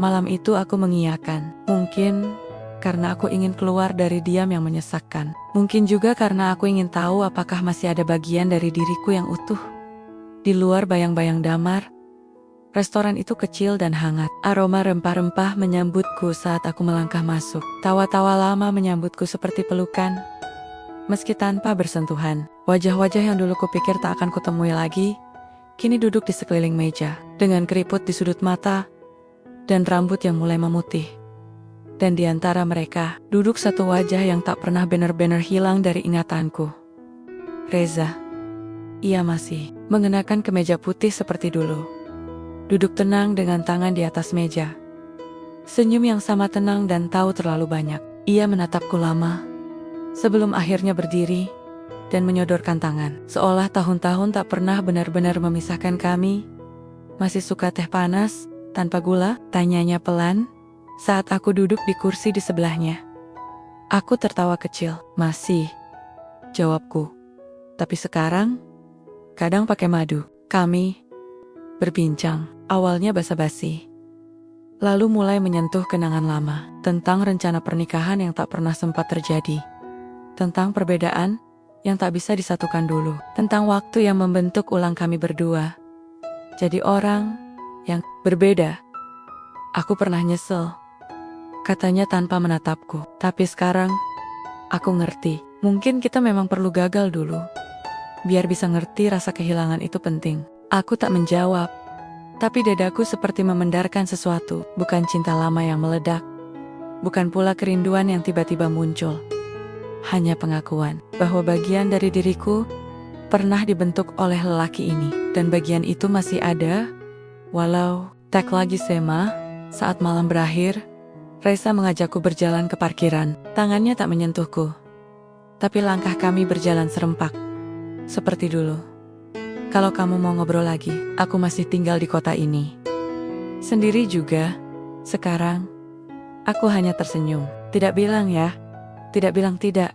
malam itu aku mengiyakan. Mungkin karena aku ingin keluar dari diam yang menyesakkan. Mungkin juga karena aku ingin tahu apakah masih ada bagian dari diriku yang utuh. Di luar bayang-bayang Damar, restoran itu kecil dan hangat. Aroma rempah-rempah menyambutku saat aku melangkah masuk. Tawa-tawa lama menyambutku seperti pelukan. Meski tanpa bersentuhan, wajah-wajah yang dulu kupikir tak akan kutemui lagi, kini duduk di sekeliling meja, dengan keriput di sudut mata, dan rambut yang mulai memutih. Dan di antara mereka, duduk satu wajah yang tak pernah benar-benar hilang dari ingatanku. Reza. Ia masih mengenakan kemeja putih seperti dulu. Duduk tenang dengan tangan di atas meja. Senyum yang sama tenang dan tahu terlalu banyak. Ia menatapku lama, sebelum akhirnya berdiri dan menyodorkan tangan. Seolah tahun-tahun tak pernah benar-benar memisahkan kami. Masih suka teh panas, tanpa gula? Tanyanya pelan, saat aku duduk di kursi di sebelahnya. Aku tertawa kecil. Masih, jawabku. Tapi sekarang, kadang pakai madu. Kami berbincang, awalnya basa-basi. Lalu mulai menyentuh kenangan lama, tentang rencana pernikahan yang tak pernah sempat terjadi. Tentang perbedaan yang tak bisa disatukan dulu. Tentang waktu yang membentuk ulang kami berdua. Jadi orang yang berbeda. Aku pernah nyesel, katanya tanpa menatapku. Tapi sekarang, aku ngerti. Mungkin kita memang perlu gagal dulu, biar bisa ngerti rasa kehilangan itu penting. Aku tak menjawab, tapi dadaku seperti memendarkan sesuatu. Bukan cinta lama yang meledak, bukan pula kerinduan yang tiba-tiba muncul. Hanya pengakuan bahwa bagian dari diriku pernah dibentuk oleh lelaki ini. Dan bagian itu masih ada, walau tak lagi sema. Saat malam berakhir, Reza mengajakku berjalan ke parkiran. Tangannya tak menyentuhku, tapi langkah kami berjalan serempak, seperti dulu. Kalau kamu mau ngobrol lagi, aku masih tinggal di kota ini. Sendiri juga, sekarang. Aku hanya tersenyum. Tidak bilang ya, tidak bilang tidak.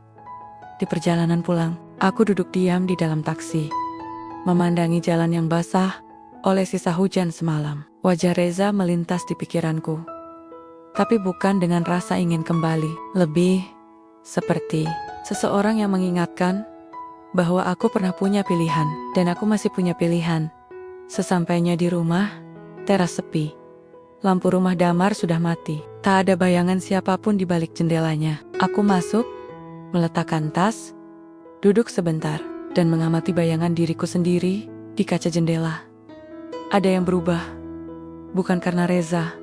Di perjalanan pulang, aku duduk diam di dalam taksi, memandangi jalan yang basah oleh sisa hujan semalam. Wajah Reza melintas di pikiranku, tapi bukan dengan rasa ingin kembali. Lebih seperti seseorang yang mengingatkan bahwa aku pernah punya pilihan, dan aku masih punya pilihan. Sesampainya di rumah, teras sepi. Lampu rumah Damar sudah mati. Tak ada bayangan siapapun di balik jendelanya. Aku masuk, meletakkan tas, duduk sebentar, dan mengamati bayangan diriku sendiri di kaca jendela. Ada yang berubah. Bukan karena Reza,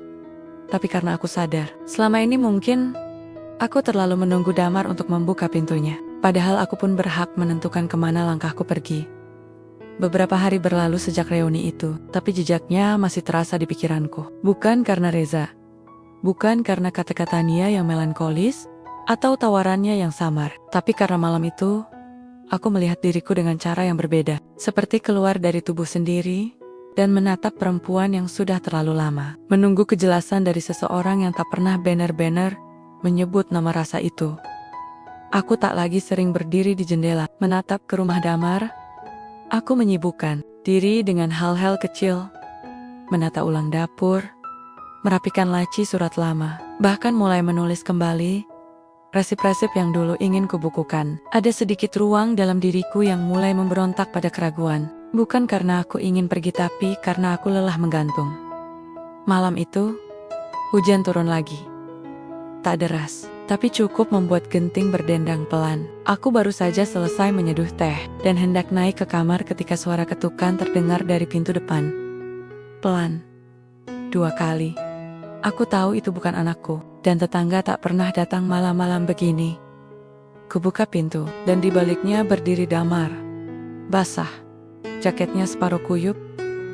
tapi karena aku sadar. Selama ini mungkin aku terlalu menunggu Damar untuk membuka pintunya. Padahal aku pun berhak menentukan kemana langkahku pergi. Beberapa hari berlalu sejak reuni itu, tapi jejaknya masih terasa di pikiranku. Bukan karena Reza, bukan karena kata-kata Nia yang melankolis, atau tawarannya yang samar, tapi karena malam itu, aku melihat diriku dengan cara yang berbeda. Seperti keluar dari tubuh sendiri, dan menatap perempuan yang sudah terlalu lama. Menunggu kejelasan dari seseorang yang tak pernah benar-benar menyebut nama rasa itu. Aku tak lagi sering berdiri di jendela, menatap ke rumah Damar. Aku menyibukkan diri dengan hal-hal kecil, menata ulang dapur, merapikan laci surat lama, bahkan mulai menulis kembali resip-resip yang dulu ingin kubukukan. Ada sedikit ruang dalam diriku yang mulai memberontak pada keraguan, bukan karena aku ingin pergi tapi karena aku lelah menggantung. Malam itu, hujan turun lagi. Tak deras, tapi cukup membuat genting berdendang pelan. Aku baru saja selesai menyeduh teh dan hendak naik ke kamar ketika suara ketukan terdengar dari pintu depan. Pelan. 2 kali. Aku tahu itu bukan anakku, dan tetangga tak pernah datang malam-malam begini. Kubuka pintu, dan di baliknya berdiri Damar. Basah. Jaketnya separuh kuyup,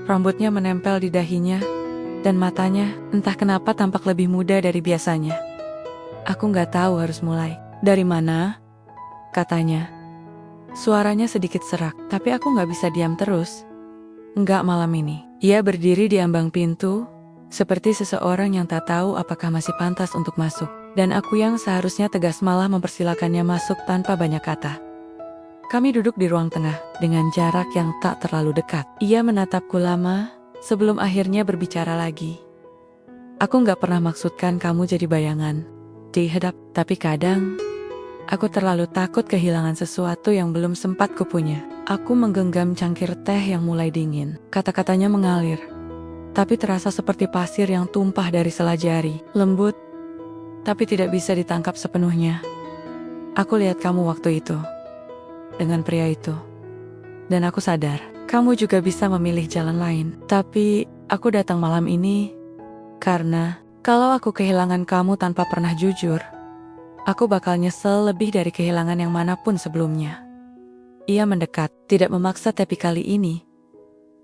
rambutnya menempel di dahinya, dan matanya entah kenapa tampak lebih muda dari biasanya. Aku nggak tahu harus mulai dari mana, katanya. Suaranya sedikit serak, tapi aku nggak bisa diam terus. Enggak malam ini. Ia berdiri di ambang pintu, seperti seseorang yang tak tahu apakah masih pantas untuk masuk. Dan aku yang seharusnya tegas malah mempersilakannya masuk tanpa banyak kata. Kami duduk di ruang tengah, dengan jarak yang tak terlalu dekat. Ia menatapku lama, sebelum akhirnya berbicara lagi. Aku nggak pernah maksudkan kamu jadi bayangan dihadap, tapi kadang aku terlalu takut kehilangan sesuatu yang belum sempat kupunya. Aku menggenggam cangkir teh yang mulai dingin. Kata-katanya mengalir, tapi terasa seperti pasir yang tumpah dari sela jari. Lembut, tapi tidak bisa ditangkap sepenuhnya. Aku lihat kamu waktu itu, dengan pria itu. Dan aku sadar, kamu juga bisa memilih jalan lain. Tapi, aku datang malam ini, karena kalau aku kehilangan kamu tanpa pernah jujur, aku bakal nyesel lebih dari kehilangan yang manapun sebelumnya. Ia mendekat, tidak memaksa tapi kali ini,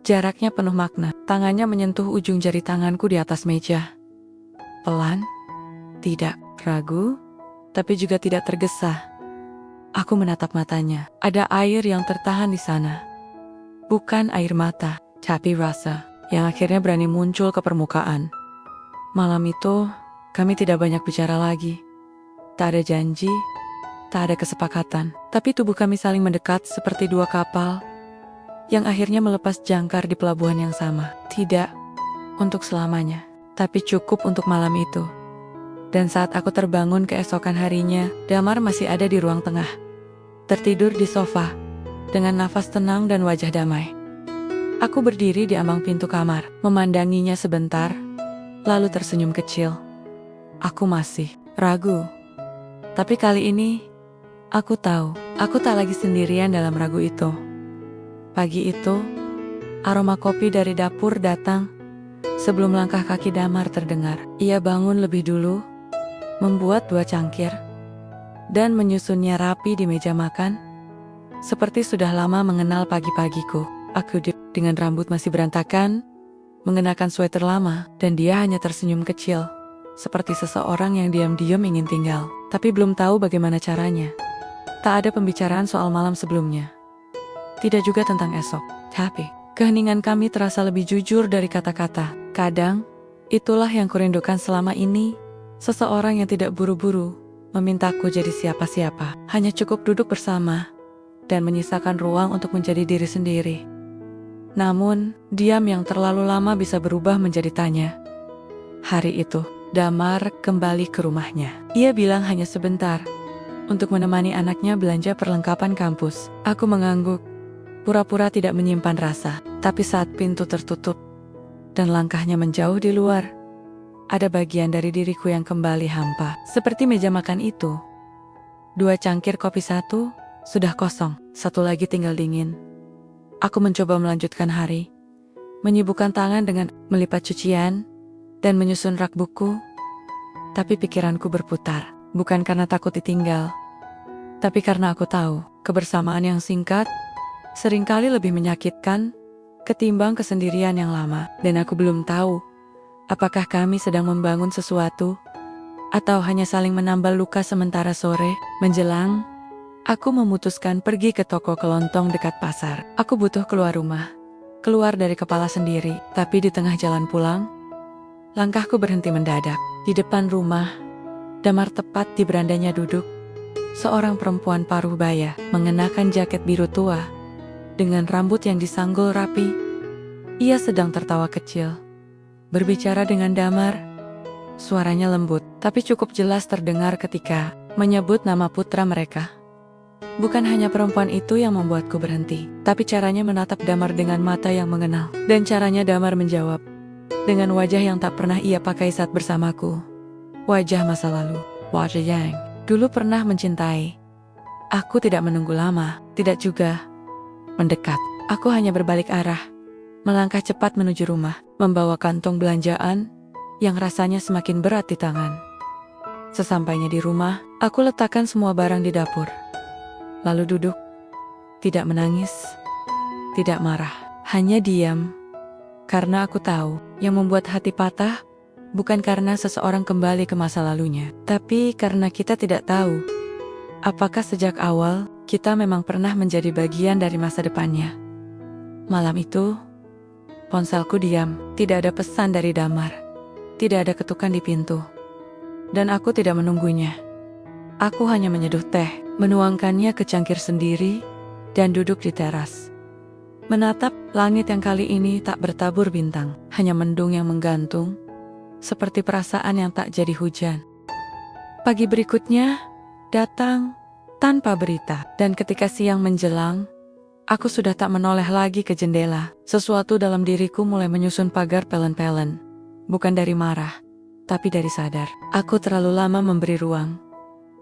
jaraknya penuh makna. Tangannya menyentuh ujung jari tanganku di atas meja. Pelan, tidak ragu, tapi juga tidak tergesa. Aku menatap matanya. Ada air yang tertahan di sana. Bukan air mata, tapi rasa yang akhirnya berani muncul ke permukaan. Malam itu, kami tidak banyak bicara lagi. Tak ada janji, tak ada kesepakatan. Tapi tubuh kami saling mendekat seperti 2 kapal yang akhirnya melepas jangkar di pelabuhan yang sama. Tidak untuk selamanya, tapi cukup untuk malam itu. Dan saat aku terbangun keesokan harinya, Damar masih ada di ruang tengah, tertidur di sofa, dengan nafas tenang dan wajah damai. Aku berdiri di ambang pintu kamar, memandanginya sebentar, lalu tersenyum kecil. Aku masih ragu. Tapi kali ini, aku tahu, aku tak lagi sendirian dalam ragu itu. Pagi itu, aroma kopi dari dapur datang sebelum langkah kaki Damar terdengar. Ia bangun lebih dulu, membuat 2 cangkir, dan menyusunnya rapi di meja makan, seperti sudah lama mengenal pagi-pagiku. Aku dengan rambut masih berantakan, mengenakan sweater lama, dan dia hanya tersenyum kecil, seperti seseorang yang diam-diam ingin tinggal, tapi belum tahu bagaimana caranya. Tak ada pembicaraan soal malam sebelumnya. Tidak juga tentang esok, tapi keheningan kami terasa lebih jujur dari kata-kata. Kadang, itulah yang kurindukan selama ini, seseorang yang tidak buru-buru memintaku jadi siapa-siapa, hanya cukup duduk bersama dan menyisakan ruang untuk menjadi diri sendiri. Namun, diam yang terlalu lama bisa berubah menjadi tanya. Hari itu, Damar kembali ke rumahnya. Ia bilang hanya sebentar, untuk menemani anaknya belanja perlengkapan kampus. Aku mengangguk, pura-pura tidak menyimpan rasa. Tapi saat pintu tertutup, dan langkahnya menjauh di luar, ada bagian dari diriku yang kembali hampa. Seperti meja makan itu. 2 cangkir kopi satu, sudah kosong. 1 lagi tinggal dingin. Aku mencoba melanjutkan hari. Menyibukkan tangan dengan melipat cucian dan menyusun rak buku. Tapi pikiranku berputar. Bukan karena takut ditinggal. Tapi karena aku tahu, kebersamaan yang singkat seringkali lebih menyakitkan ketimbang kesendirian yang lama. Dan aku belum tahu, apakah kami sedang membangun sesuatu atau hanya saling menambal luka sementara. Sore menjelang, aku memutuskan pergi ke toko kelontong dekat pasar. Aku butuh keluar rumah, keluar dari kepala sendiri. Tapi di tengah jalan pulang, langkahku berhenti mendadak. Di depan rumah, Damar tepat di berandanya duduk. Seorang perempuan paruh baya, mengenakan jaket biru tua, dengan rambut yang disanggul rapi. Ia sedang tertawa kecil, berbicara dengan Damar. Suaranya lembut, tapi cukup jelas terdengar ketika menyebut nama putra mereka. Bukan hanya perempuan itu yang membuatku berhenti, tapi caranya menatap Damar dengan mata yang mengenal. Dan caranya Damar menjawab, dengan wajah yang tak pernah ia pakai saat bersamaku. Wajah masa lalu, wajah yang dulu pernah mencintai. Aku tidak menunggu lama, tidak juga mendekat. Aku hanya berbalik arah, melangkah cepat menuju rumah, membawa kantong belanjaan yang rasanya semakin berat di tangan. Sesampainya di rumah, aku letakkan semua barang di dapur. Lalu duduk, tidak menangis, tidak marah, hanya diam. Karena aku tahu, yang membuat hati patah bukan karena seseorang kembali ke masa lalunya, tapi karena kita tidak tahu apakah sejak awal kita memang pernah menjadi bagian dari masa depannya. Malam itu, ponselku diam, tidak ada pesan dari Damar, tidak ada ketukan di pintu, dan aku tidak menunggunya. Aku hanya menyeduh teh, menuangkannya ke cangkir sendiri, dan duduk di teras. Menatap langit yang kali ini tak bertabur bintang, hanya mendung yang menggantung, seperti perasaan yang tak jadi hujan. Pagi berikutnya datang tanpa berita, dan ketika siang menjelang, aku sudah tak menoleh lagi ke jendela. Sesuatu dalam diriku mulai menyusun pagar pelen-pelen. Bukan dari marah, tapi dari sadar. Aku terlalu lama memberi ruang,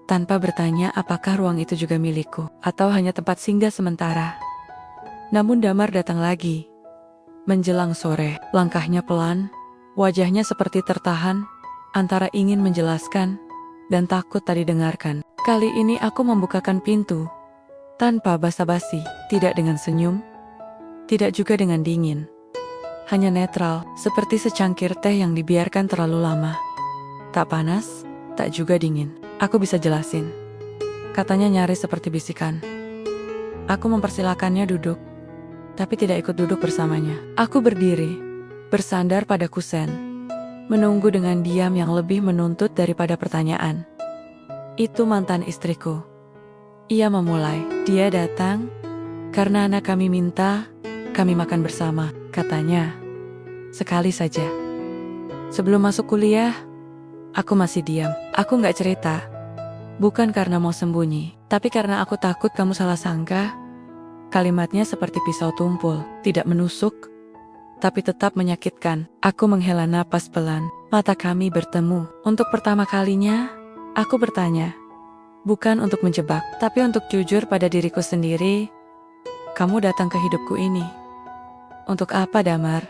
tanpa bertanya apakah ruang itu juga milikku, atau hanya tempat singgah sementara. Namun Damar datang lagi. Menjelang sore, langkahnya pelan, wajahnya seperti tertahan, antara ingin menjelaskan dan takut tak didengarkan. Kali ini aku membukakan pintu, tanpa basa-basi, tidak dengan senyum, tidak juga dengan dingin. Hanya netral, seperti secangkir teh yang dibiarkan terlalu lama. Tak panas, tak juga dingin. Aku bisa jelasin, katanya nyaris seperti bisikan. Aku mempersilakannya duduk, tapi tidak ikut duduk bersamanya. Aku berdiri, bersandar pada kusen, menunggu dengan diam yang lebih menuntut daripada pertanyaan. Itu mantan istriku. Ia memulai. Dia datang karena anak kami minta kami makan bersama, katanya. Sekali saja. Sebelum masuk kuliah, aku masih diam. Aku gak cerita. Bukan karena mau sembunyi, tapi karena aku takut kamu salah sangka. Kalimatnya seperti pisau tumpul, tidak menusuk, tapi tetap menyakitkan. Aku menghela napas pelan. Mata kami bertemu. Untuk pertama kalinya, aku bertanya. Bukan untuk menjebak, tapi untuk jujur pada diriku sendiri. Kamu datang ke hidupku ini. Untuk apa, Damar?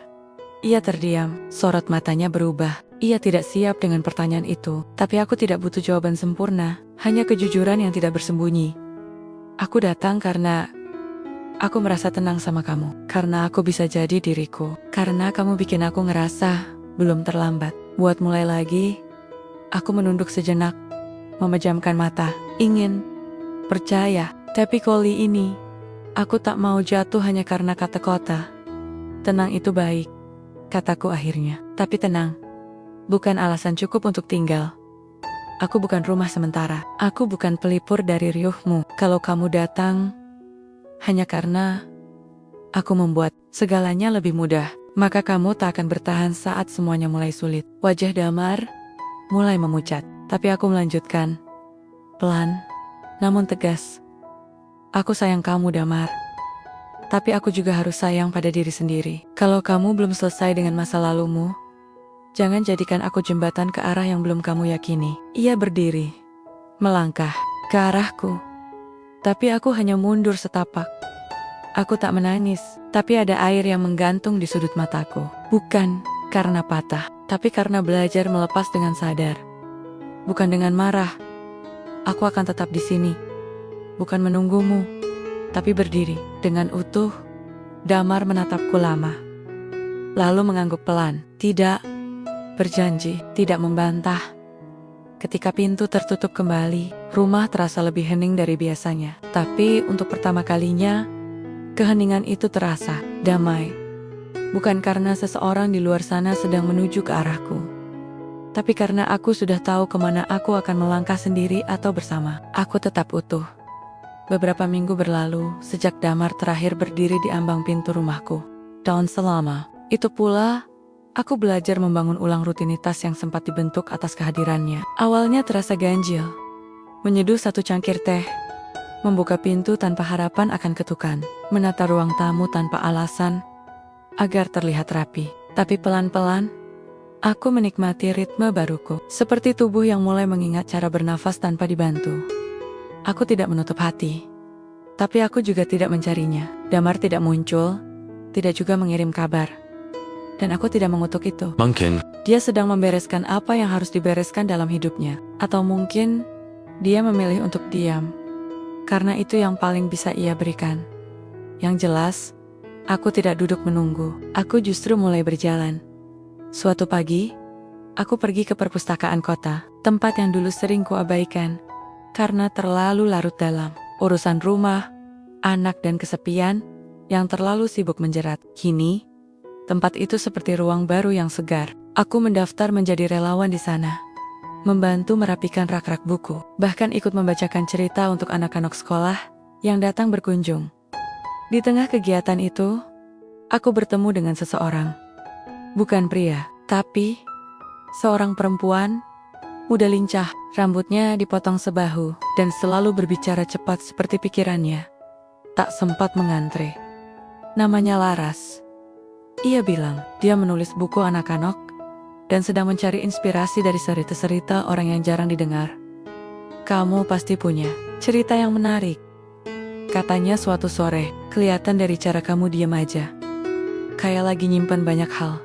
Ia terdiam, sorot matanya berubah. Ia tidak siap dengan pertanyaan itu, tapi aku tidak butuh jawaban sempurna, hanya kejujuran yang tidak bersembunyi. Aku datang karena aku merasa tenang sama kamu, karena aku bisa jadi diriku, karena kamu bikin aku ngerasa belum terlambat buat mulai lagi. Aku menunduk sejenak, memejamkan mata, ingin percaya, tapi kali ini aku tak mau jatuh hanya karena kata-kata. Tenang itu baik, kataku akhirnya, tapi tenang bukan alasan cukup untuk tinggal. Aku bukan rumah sementara, aku bukan pelipur dari riuhmu. Kalau kamu datang hanya karena aku membuat segalanya lebih mudah, maka kamu tak akan bertahan saat semuanya mulai sulit. Wajah Damar mulai memucat, tapi aku melanjutkan. Pelan, namun tegas. Aku sayang kamu, Damar. Tapi aku juga harus sayang pada diri sendiri. Kalau kamu belum selesai dengan masa lalumu, Jangan jadikan aku jembatan ke arah yang belum kamu yakini. Ia berdiri, melangkah ke arahku. Tapi aku hanya mundur setapak. Aku tak menangis, tapi ada air yang menggantung di sudut mataku. Bukan karena patah, tapi karena belajar melepas dengan sadar. Bukan dengan marah. Aku akan tetap di sini. Bukan menunggumu, tapi berdiri dengan utuh. Damar menatapku lama. Lalu mengangguk pelan. Tidak. Berjanji, tidak membantah. Ketika pintu tertutup kembali, rumah terasa lebih hening dari biasanya. Tapi untuk pertama kalinya, keheningan itu terasa damai. Bukan karena seseorang di luar sana sedang menuju ke arahku, tapi karena aku sudah tahu kemana aku akan melangkah sendiri atau bersama. Aku tetap utuh. Beberapa minggu berlalu sejak Damar terakhir berdiri di ambang pintu rumahku. Dan selama itu pula, aku belajar membangun ulang rutinitas yang sempat dibentuk atas kehadirannya. Awalnya terasa ganjil. Menyeduh satu cangkir teh, membuka pintu tanpa harapan akan ketukan, menata ruang tamu tanpa alasan agar terlihat rapi. Tapi pelan-pelan, aku menikmati ritme baruku. Seperti tubuh yang mulai mengingat cara bernafas tanpa dibantu. Aku tidak menutup hati, tapi aku juga tidak mencarinya. Damar tidak muncul, tidak juga mengirim kabar. Dan aku tidak mengutuk itu. Mungkin dia sedang membereskan apa yang harus dibereskan dalam hidupnya. Atau mungkin dia memilih untuk diam, karena itu yang paling bisa ia berikan. Yang jelas, aku tidak duduk menunggu. Aku justru mulai berjalan. Suatu pagi, aku pergi ke perpustakaan kota, tempat yang dulu sering kuabaikan, karena terlalu larut dalam urusan rumah, anak dan kesepian yang terlalu sibuk menjerat. Kini, tempat itu seperti ruang baru yang segar. Aku mendaftar menjadi relawan di sana, membantu merapikan rak-rak buku, bahkan ikut membacakan cerita untuk anak-anak sekolah yang datang berkunjung. Di tengah kegiatan itu, aku bertemu dengan seseorang. Bukan pria, tapi seorang perempuan, muda lincah, rambutnya dipotong sebahu, dan selalu berbicara cepat seperti pikirannya. Tak sempat mengantre. Namanya Laras. Ia bilang, dia menulis buku anak-anak dan sedang mencari inspirasi dari cerita-cerita orang yang jarang didengar. Kamu pasti punya cerita yang menarik, katanya suatu sore. Kelihatan dari cara kamu diam aja, kayak lagi nyimpan banyak hal.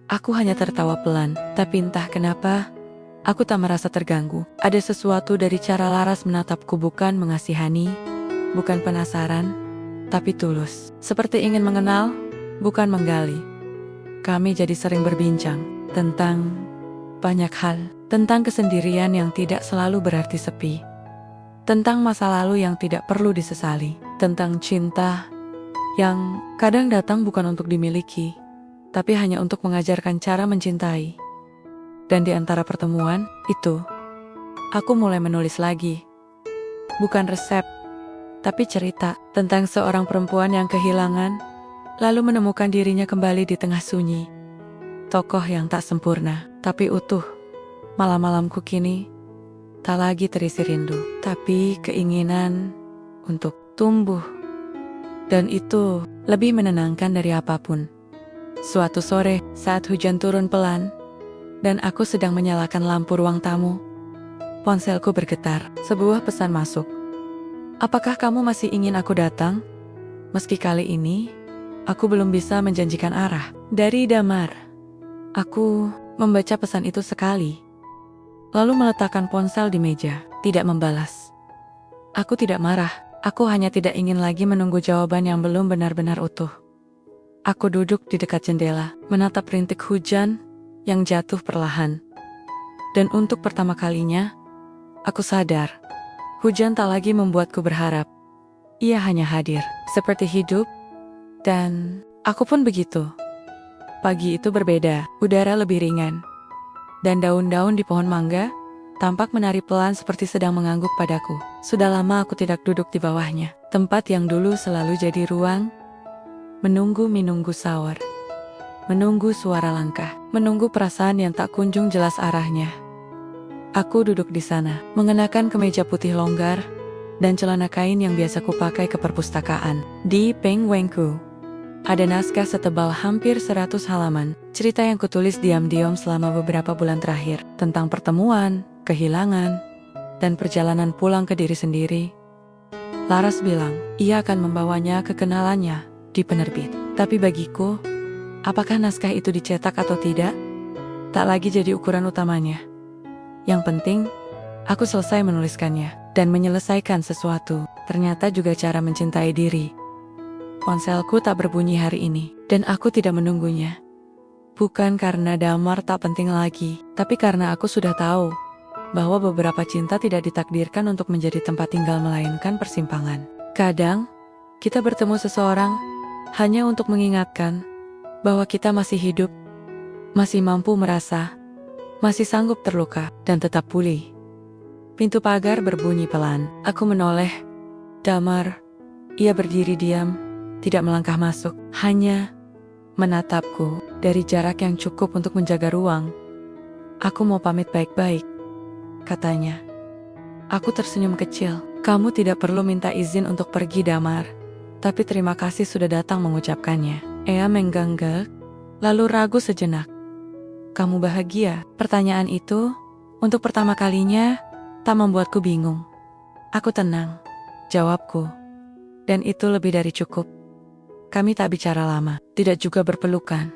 Aku hanya tertawa pelan, tapi entah kenapa, aku tak merasa terganggu. Ada sesuatu dari cara Laras menatapku, bukan mengasihani, bukan penasaran, tapi tulus. Seperti ingin mengenal, bukan menggali. Kami jadi sering berbincang tentang banyak hal. Tentang kesendirian yang tidak selalu berarti sepi. Tentang masa lalu yang tidak perlu disesali. Tentang cinta yang kadang datang bukan untuk dimiliki, tapi hanya untuk mengajarkan cara mencintai. Dan di antara pertemuan itu, aku mulai menulis lagi. Bukan resep, tapi cerita tentang seorang perempuan yang kehilangan, lalu menemukan dirinya kembali di tengah sunyi. Tokoh yang tak sempurna, tapi utuh. Malam-malamku kini tak lagi terisi rindu, tapi keinginan untuk tumbuh. Dan itu lebih menenangkan dari apapun. Suatu sore, saat hujan turun pelan, dan aku sedang menyalakan lampu ruang tamu, ponselku bergetar. Sebuah pesan masuk. Apakah kamu masih ingin aku datang? Meski kali ini aku belum bisa menjanjikan arah. Dari Damar. Aku membaca pesan itu sekali, lalu meletakkan ponsel di meja, tidak membalas. Aku tidak marah, aku hanya tidak ingin lagi menunggu jawaban yang belum benar-benar utuh. Aku duduk di dekat jendela, menatap rintik hujan yang jatuh perlahan. Dan untuk pertama kalinya, aku sadar, hujan tak lagi membuatku berharap. Ia hanya hadir, seperti hidup, dan aku pun begitu. Pagi itu berbeda, udara lebih ringan, dan daun-daun di pohon mangga tampak menari pelan seperti sedang mengangguk padaku. Sudah lama aku tidak duduk di bawahnya, tempat yang dulu selalu jadi ruang menunggu sawar, menunggu suara langkah, menunggu perasaan yang tak kunjung jelas arahnya. Aku duduk di sana, mengenakan kemeja putih longgar dan celana kain yang biasa kupakai ke perpustakaan. Di pinggangku ada naskah setebal hampir 100 halaman, Cerita yang kutulis diam-diam selama beberapa bulan terakhir, tentang pertemuan, kehilangan, dan perjalanan pulang ke diri sendiri. Laras bilang, ia akan membawanya ke kenalannya di penerbit. Tapi bagiku, apakah naskah itu dicetak atau tidak, tak lagi jadi ukuran utamanya. Yang penting, aku selesai menuliskannya, dan menyelesaikan sesuatu. Ternyata juga cara mencintai diri. Ponselku tak berbunyi hari ini, dan aku tidak menunggunya. Bukan karena damar tak penting lagi, tapi karena aku sudah tahu bahwa beberapa cinta tidak ditakdirkan untuk menjadi tempat tinggal melainkan persimpangan. Kadang, kita bertemu seseorang hanya untuk mengingatkan bahwa kita masih hidup, masih mampu merasa, masih sanggup terluka, dan tetap pulih. Pintu pagar berbunyi pelan. Aku menoleh. Damar. Ia berdiri diam, tidak melangkah masuk, hanya menatapku dari jarak yang cukup untuk menjaga ruang. Aku mau pamit baik-baik, katanya. Aku tersenyum kecil. Kamu tidak perlu minta izin untuk pergi, Damar. Tapi terima kasih sudah datang mengucapkannya. Ia mengganggak, lalu ragu sejenak. Kamu bahagia? Pertanyaan itu, untuk pertama kalinya, tak membuatku bingung. Aku tenang, jawabku. Dan itu lebih dari cukup. Kami tak bicara lama, tidak juga berpelukan.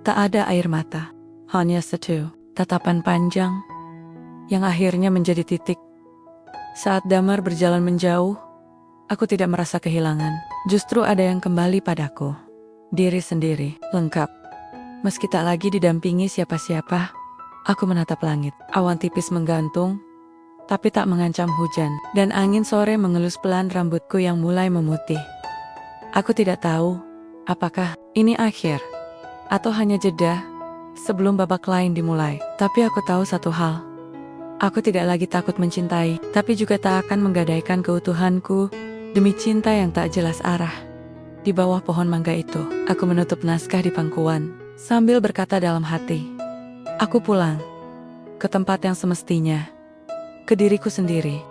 Tak ada air mata, hanya satu tatapan panjang yang akhirnya menjadi titik. Saat Damar berjalan menjauh, aku tidak merasa kehilangan. Justru ada yang kembali padaku. Diri sendiri, lengkap. Meski tak lagi didampingi siapa-siapa, aku menatap langit. Awan tipis menggantung, tapi tak mengancam hujan. Dan angin sore mengelus pelan rambutku yang mulai memutih. Aku tidak tahu, apakah ini akhir, atau hanya jeda, sebelum babak lain dimulai. Tapi aku tahu satu hal. Aku tidak lagi takut mencintai, tapi juga tak akan menggadaikan keutuhanku demi cinta yang tak jelas arah. Di bawah pohon mangga itu, aku menutup naskah di pangkuan, sambil berkata dalam hati, aku pulang, ke tempat yang semestinya, ke diriku sendiri.